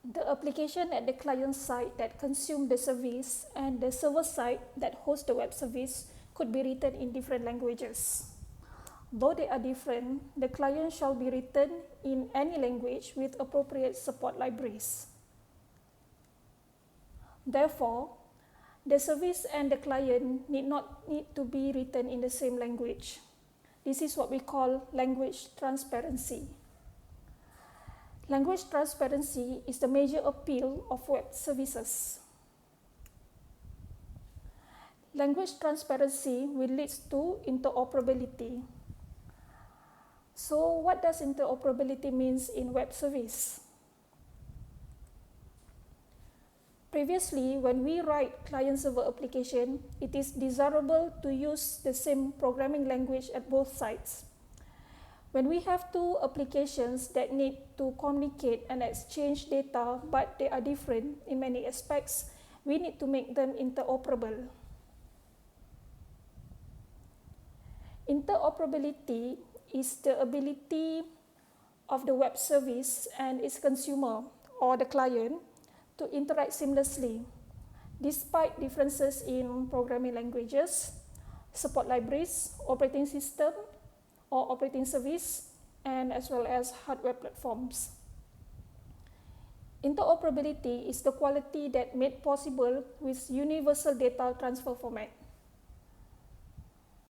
The application at the client side that consumes the service and the server side that hosts the web service could be written in different languages. Though they are different, the client shall be written in any language with appropriate support libraries. Therefore, the service and the client need not need to be written in the same language. This is what we call language transparency. Language transparency is the major appeal of web services. Language transparency will lead to interoperability. So what does interoperability means in web service? Previously, when we write client-server application, it is desirable to use the same programming language at both sides. When we have two applications that need to communicate and exchange data, but they are different in many aspects, we need to make them interoperable. Interoperability is the ability of the web service and its consumer or the client to interact seamlessly, despite differences in programming languages, support libraries, operating system, or operating service, and as well as hardware platforms. Interoperability is the quality that made possible with universal data transfer format.